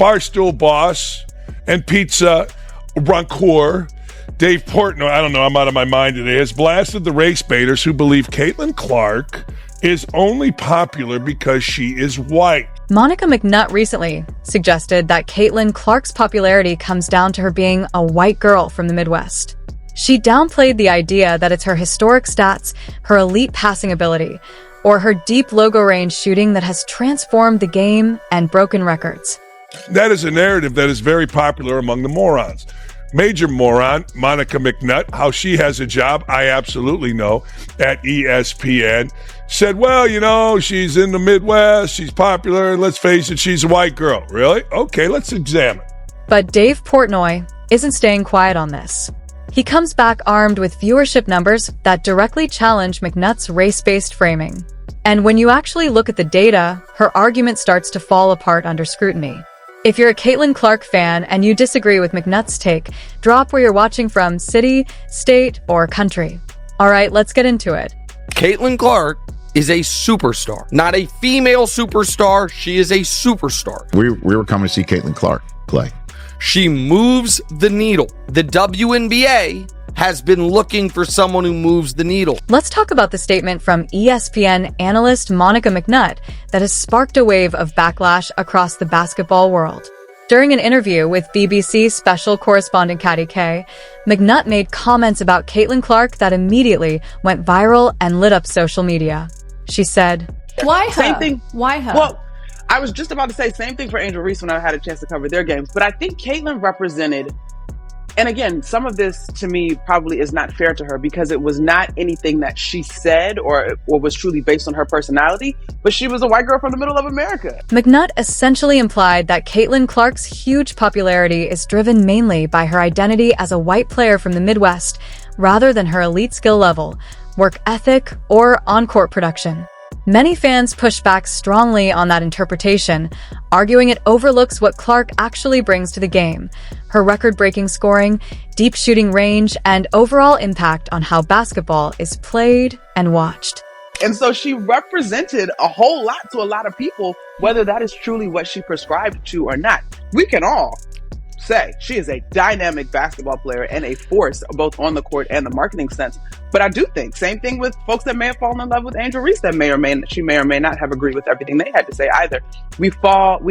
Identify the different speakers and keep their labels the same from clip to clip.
Speaker 1: Barstool boss and pizza rancor Dave Portnoy, I don't know, I'm out of my mind today, has blasted the race baiters who believe Caitlin Clark is only popular because she is white.
Speaker 2: Monica McNutt recently suggested that Caitlin Clark's popularity comes down to her being a white girl from the Midwest. She downplayed the idea that it's her historic stats, her elite passing ability, or her deep logo range shooting that has transformed the game and broken records.
Speaker 1: That is a narrative that is very popular among the morons. Major moron, Monica McNutt, how she has a job, I absolutely know, at ESPN, said, well, you know, she's in the Midwest, she's popular, and let's face it, she's a white girl. Really? Okay, let's examine.
Speaker 2: But Dave Portnoy isn't staying quiet on this. He comes back armed with viewership numbers that directly challenge McNutt's race-based framing. And when you actually look at the data, her argument starts to fall apart under scrutiny. If you're a Caitlin Clark fan and you disagree with McNutt's take, drop where you're watching from, city, state, or country. All right, let's get into it.
Speaker 3: Caitlin Clark is a superstar, not a female superstar. She is a superstar.
Speaker 4: We were coming to see Caitlin Clark play.
Speaker 3: She moves the needle. The WNBA has been looking for someone who moves the needle.
Speaker 2: Let's talk about the statement from ESPN analyst Monica McNutt that has sparked a wave of backlash across the basketball world. During an interview with BBC special correspondent Katty Kay, McNutt made comments about Caitlin Clark that immediately went viral and lit up social media. She said,
Speaker 5: "Why her?
Speaker 6: Same thing.
Speaker 5: Why her?"
Speaker 6: Well, I was just about to say same thing for Angel Reese when I had a chance to cover their games. But I think Caitlin represented, and again, some of this to me probably is not fair to her because it was not anything that she said or was truly based on her personality, but she was a white girl from the middle of America.
Speaker 2: McNutt essentially implied that Caitlin Clark's huge popularity is driven mainly by her identity as a white player from the Midwest rather than her elite skill level, work ethic, or on-court production. Many fans push back strongly on that interpretation, arguing it overlooks what Clark actually brings to the game, her record-breaking scoring, deep shooting range, and overall impact on how basketball is played and watched.
Speaker 6: And so she represented a whole lot to a lot of people, whether that is truly what she prescribed to or not. We can all say she is a dynamic basketball player and a force both on the court and the marketing sense. But I do think, same thing with folks that may have fallen in love with Angel Reese that may or may not have agreed with everything they had to say either. We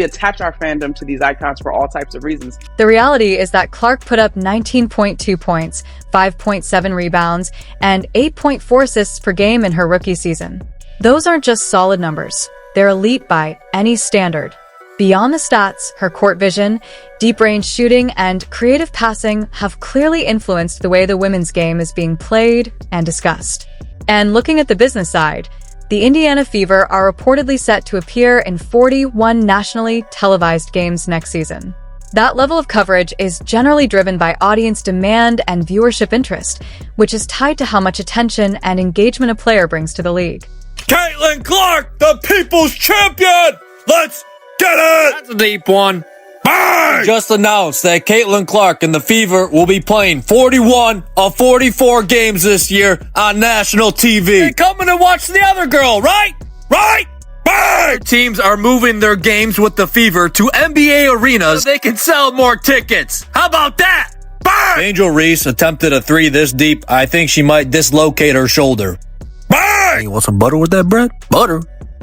Speaker 6: attach our fandom to these icons for all types of reasons.
Speaker 2: The reality is that Clark put up 19.2 points, 5.7 rebounds, and 8.4 assists per game in her rookie season. Those aren't just solid numbers. They're elite by any standard. Beyond the stats, her court vision, deep-range shooting, and creative passing have clearly influenced the way the women's game is being played and discussed. And looking at the business side, the Indiana Fever are reportedly set to appear in 41 nationally televised games next season. That level of coverage is generally driven by audience demand and viewership interest, which is tied to how much attention and engagement a player brings to the league.
Speaker 7: Caitlin Clark, the people's champion! Let's get it!
Speaker 8: That's a deep one.
Speaker 7: Bang!
Speaker 8: Just announced that Caitlin Clark and the Fever will be playing 41 of 44 games this year on national TV. They're coming to watch the other girl, right?
Speaker 7: Right? Bang!
Speaker 8: Teams are moving their games with the Fever to NBA arenas so they can sell more tickets. How about that?
Speaker 7: Bang!
Speaker 8: Angel Reese attempted a three this deep. I think she might dislocate her shoulder.
Speaker 7: Bang!
Speaker 8: You want some butter with that bread? Butter.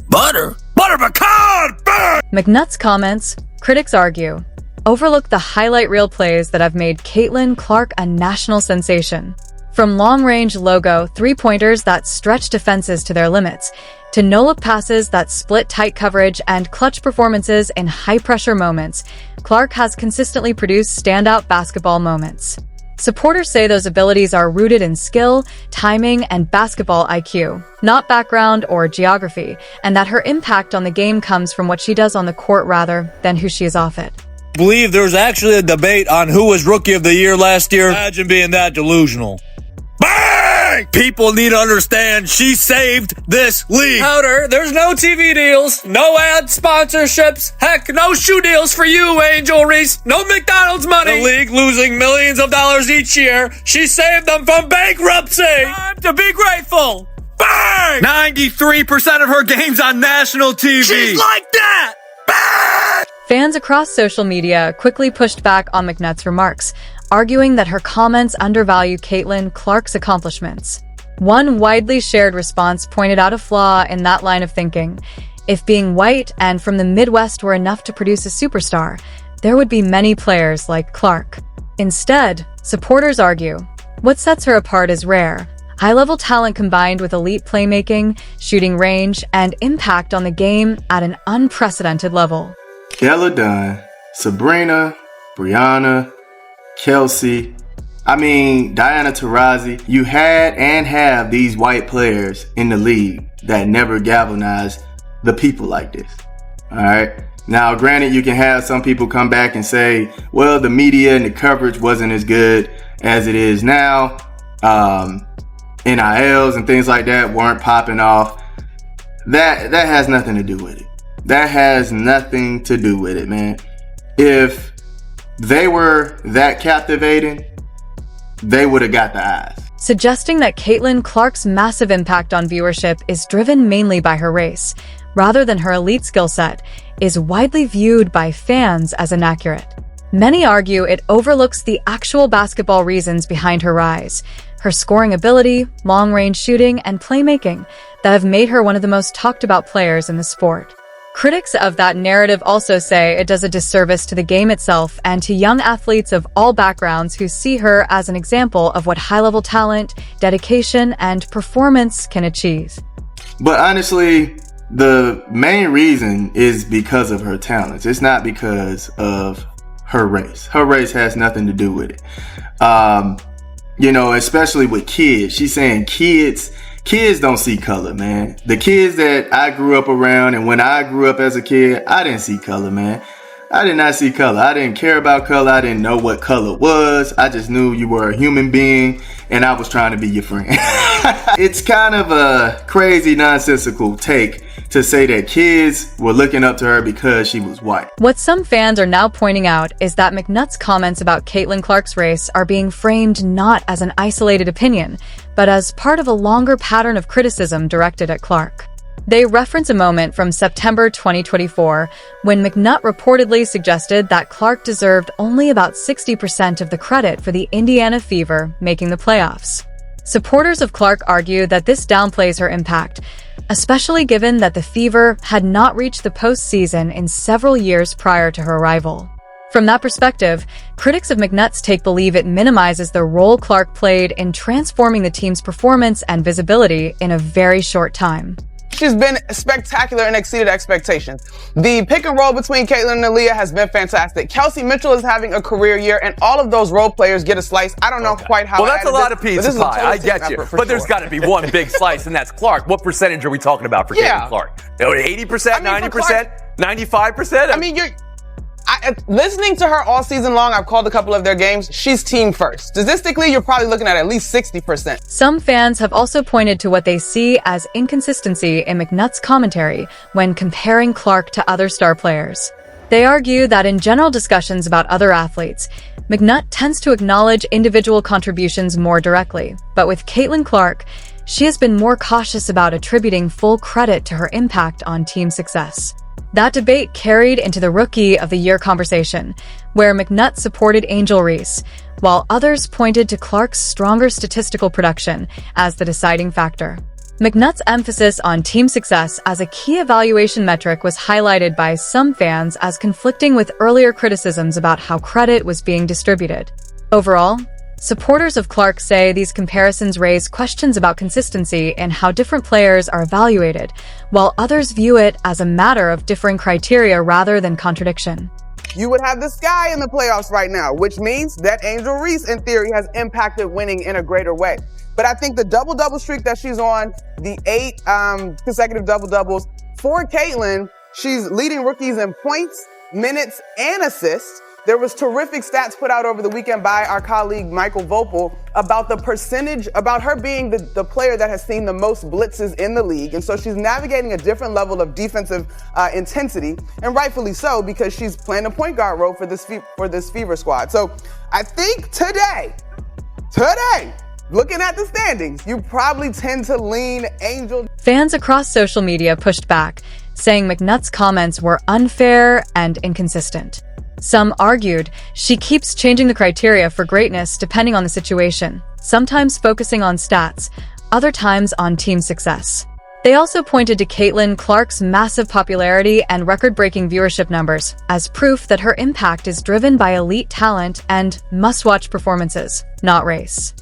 Speaker 8: Butter.
Speaker 7: Butter pecan! Bang!
Speaker 2: McNutt's comments, critics argue, overlook the highlight reel plays that have made Caitlin Clark a national sensation. From long-range logo three-pointers that stretch defenses to their limits, to no-look passes that split tight coverage and clutch performances in high-pressure moments, Clark has consistently produced standout basketball moments. Supporters say those abilities are rooted in skill, timing, and basketball IQ, not background or geography, and that her impact on the game comes from what she does on the court rather than who she is off it.
Speaker 8: I believe there's actually a debate on who was Rookie of the Year last year. Imagine being that delusional.
Speaker 7: Bang!
Speaker 8: People need to understand she saved this league.
Speaker 5: Powder, there's no TV deals, no ad sponsorships, heck, no shoe deals for you, Angel Reese, no McDonald's money.
Speaker 8: The league losing millions of dollars each year. She saved them from bankruptcy.
Speaker 5: Time to be grateful.
Speaker 7: Bang!
Speaker 8: 93% of her games on national TV.
Speaker 7: She's like that! Bang!
Speaker 2: Fans across social media quickly pushed back on McNutt's remarks, arguing that her comments undervalue Caitlin Clark's accomplishments. One widely shared response pointed out a flaw in that line of thinking. If being white and from the Midwest were enough to produce a superstar, there would be many players like Clark. Instead, supporters argue, what sets her apart is rare: high-level talent combined with elite playmaking, shooting range, and impact on the game at an unprecedented level.
Speaker 9: Ella Dunn, Sabrina, Brianna, Kelsey, Diana Taurasi. You had and have these white players in the league that never galvanized the people like this. All right. Now, granted, you can have some people come back and say, well, the media and the coverage wasn't as good as it is now. NILs and things like that weren't popping off. That has nothing to do with it. That has nothing to do with it, man. If they were that captivating, they would have got the eyes.
Speaker 2: Suggesting that Caitlin Clark's massive impact on viewership is driven mainly by her race, rather than her elite skill set, is widely viewed by fans as inaccurate. Many argue it overlooks the actual basketball reasons behind her rise: her scoring ability, long-range shooting, and playmaking that have made her one of the most talked-about players in the sport. Critics of that narrative also say it does a disservice to the game itself and to young athletes of all backgrounds who see her as an example of what high-level talent, dedication, and performance can achieve.
Speaker 9: But honestly, the main reason is because of her talents. It's not because of her race. Her race has nothing to do with it. Especially with kids. She's saying kids don't see color, man. The kids that I grew up around, and when I grew up as a kid, I didn't see color, man. I did not see color. I didn't care about color. I didn't know what color was. I just knew you were a human being and I was trying to be your friend. It's kind of a crazy, nonsensical take to say that kids were looking up to her because she was white.
Speaker 2: What some fans are now pointing out is that McNutt's comments about Caitlin Clark's race are being framed not as an isolated opinion, but as part of a longer pattern of criticism directed at Clark. They reference a moment from September 2024 when McNutt reportedly suggested that Clark deserved only about 60% of the credit for the Indiana Fever making the playoffs. Supporters of Clark argue that this downplays her impact, especially given that the Fever had not reached the postseason in several years prior to her arrival. From that perspective, critics of McNutt's take believe it minimizes the role Clark played in transforming the team's performance and visibility in a very short time.
Speaker 6: She's been spectacular and exceeded expectations. The pick and roll between Caitlin and Aaliyah has been fantastic. Kelsey Mitchell is having a career year, and all of those role players get a slice. I don't know quite how.
Speaker 10: Well, that's a lot of pizza pie. I get you. But there's got to be one big slice, and that's Clark. What percentage are we talking about for Caitlin Clark? 80%, 90%, 95%?
Speaker 6: Listening to her all season long, I've called a couple of their games. She's team first. Statistically, you're probably looking at least 60%.
Speaker 2: Some fans have also pointed to what they see as inconsistency in McNutt's commentary when comparing Clark to other star players. They argue that in general discussions about other athletes, McNutt tends to acknowledge individual contributions more directly, but with Caitlin Clark, she has been more cautious about attributing full credit to her impact on team success. That debate carried into the Rookie of the Year conversation, where McNutt supported Angel Reese, while others pointed to Clark's stronger statistical production as the deciding factor. McNutt's emphasis on team success as a key evaluation metric was highlighted by some fans as conflicting with earlier criticisms about how credit was being distributed. Overall, supporters of Clark say these comparisons raise questions about consistency in how different players are evaluated, while others view it as a matter of differing criteria rather than contradiction.
Speaker 6: You would have the Sky in the playoffs right now, which means that Angel Reese, in theory, has impacted winning in a greater way. But I think the double-double streak that she's on, the 8 consecutive double-doubles, for Caitlin, she's leading rookies in points, minutes, and assists. There was terrific stats put out over the weekend by our colleague Michael Vopel about the percentage, about her being the player that has seen the most blitzes in the league. And so she's navigating a different level of defensive intensity, and rightfully so, because she's playing a point guard role for this Fever squad. So I think today, looking at the standings, you probably tend to lean Angel.
Speaker 2: Fans across social media pushed back, saying McNutt's comments were unfair and inconsistent. Some argued she keeps changing the criteria for greatness depending on the situation, sometimes focusing on stats, other times on team success. They also pointed to Caitlin Clark's massive popularity and record-breaking viewership numbers as proof that her impact is driven by elite talent and must-watch performances, not race.